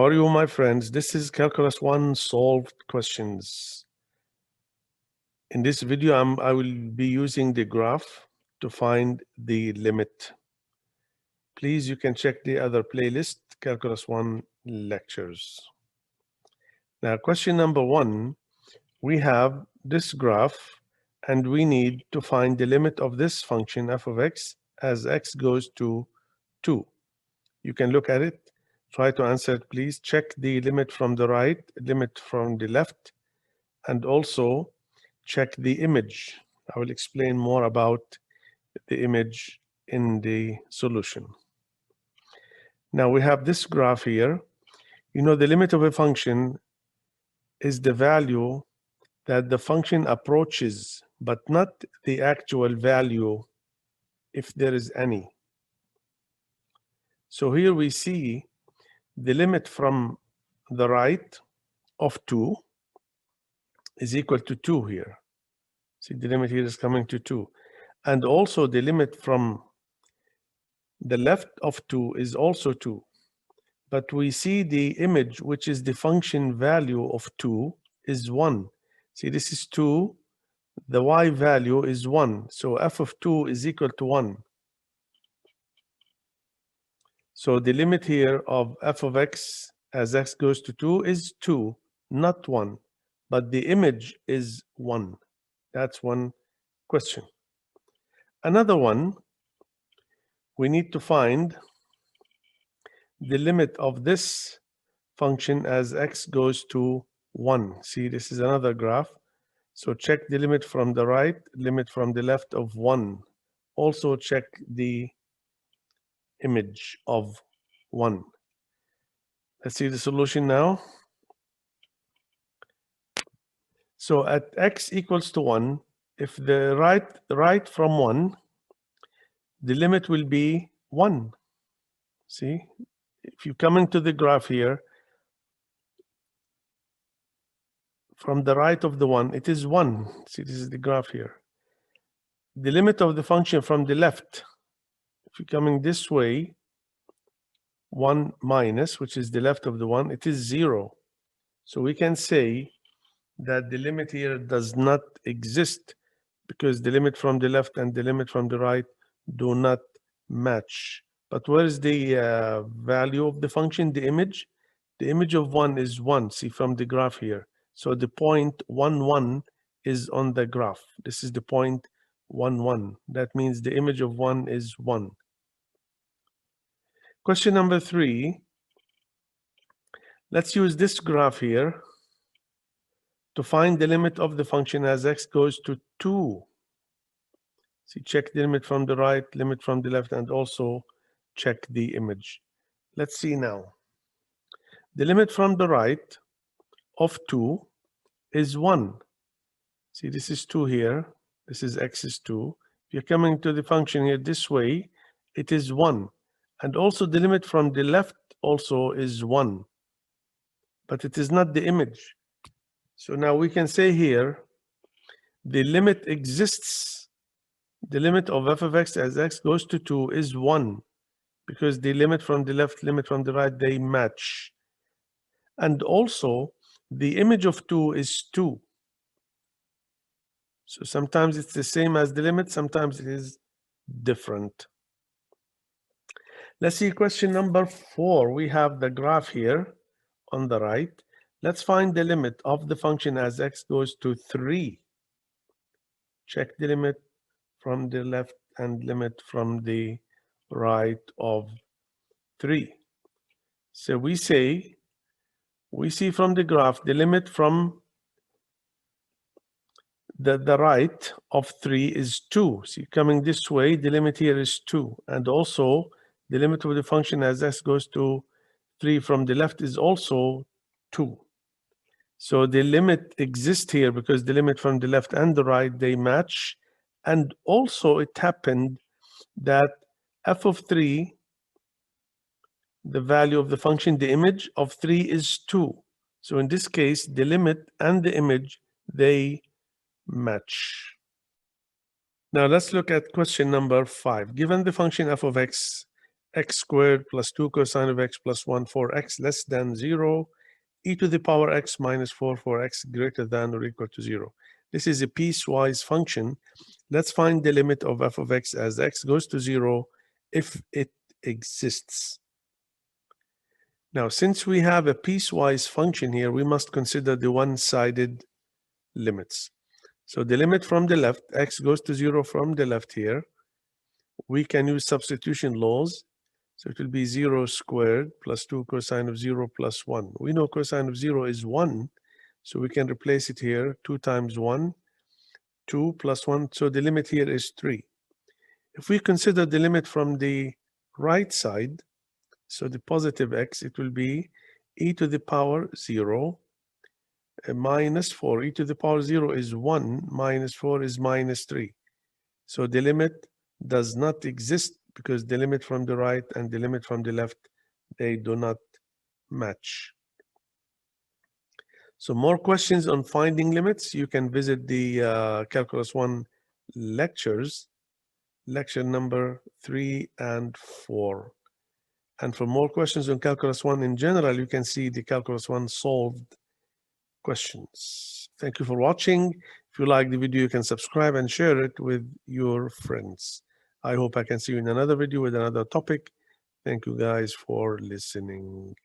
are you, my friends? This is Calculus 1 solved questions. In this video, I will be using the graph to find the limit. Please, you can check the other playlist, Calculus 1 lectures. Now, question number 1, we have this graph, and we need to find the limit of this function f of x as x goes to 2. You can look at it, try to answer it, please. Check the limit from the right, limit from the left, and also check the image. I will explain more about the image in the solution. Now we have this graph here. You know, the limit of a function is the value that the function approaches, but not the actual value if there is any. So here we see the limit from the right of 2 is equal to 2 here. See, the limit here is coming to 2. And also the limit from the left of 2 is also 2. But we see the image, which is the function value of 2, is 1. See, this is 2. The y value is 1. So f of 2 is equal to 1. So the limit here of f of x as x goes to 2 is 2, not 1. But the image is 1. That's one question. Another one, we need to find the limit of this function as x goes to 1. See, this is another graph. So check the limit from the right, limit from the left of 1. Also check the image of 1. Let's see the solution now. So at x equals to 1, if the right from 1, the limit will be 1. See, if you come into the graph here, from the right of the 1, it is 1. See, this is the graph here. The limit of the function from the left, if you're coming this way, 1 minus, which is the left of the 1, it is 0. So we can say that the limit here does not exist because the limit from the left and the limit from the right do not match. But where is the value of the function, the image? The image of 1 is 1, see, from the graph here. So the point 1, 1 is on the graph. This is the point 1, 1. That means the image of 1 is 1. Question number 3. Let's use this graph here to find the limit of the function as x goes to 2. See, check the limit from the right, limit from the left, and also check the image. Let's see now. The limit from the right of 2 is 1. See, this is 2 here. This is x is 2. If you're coming to the function here this way, it is 1. And also the limit from the left also is 1. But it is not the image. So now we can say here, the limit exists. The limit of f of x as x goes to 2 is 1. Because the limit from the left, limit from the right, they match. And also, the image of 2 is 2. So sometimes it's the same as the limit, sometimes it is different. Let's see question number 4. We have the graph here on the right. Let's find the limit of the function as x goes to 3. Check the limit from the left and limit from the right of 3. So we see from the graph the limit from the right of 3 is 2. See, coming this way, the limit here is 2. And also, the limit of the function as x goes to 3 from the left is also 2. So the limit exists here because the limit from the left and the right, they match. And also, it happened that f of 3, the value of the function, the image of 3 is 2. So in this case, the limit and the image, they match. Now let's look at question number 5. Given the function f of x x squared plus 2 cosine of x plus 1 for x less than 0, e to the power x minus 4 for x greater than or equal to 0. This is a piecewise function. Let's find the limit of f of x as x goes to 0 if it exists. Now, since we have a piecewise function here, we must consider the one-sided limits. So the limit from the left, x goes to 0 from the left here, we can use substitution laws. So it will be 0 squared plus 2 cosine of 0 plus 1. We know cosine of 0 is 1, so we can replace it here. 2 times 1, 2 plus 1, so the limit here is 3. If we consider the limit from the right side, so the positive x, it will be e to the power 0 minus 4. E to the power 0 is 1, minus 4 is minus 3. So the limit does not exist because the limit from the right and the limit from the left, they do not match. So more questions on finding limits, you can visit the Calculus 1 lectures, lecture number 3 and 4. And for more questions on Calculus 1 in general, you can see the Calculus 1 solved questions. Thank you for watching. If you like the video, you can subscribe and share it with your friends. I hope I can see you in another video with another topic. Thank you guys for listening.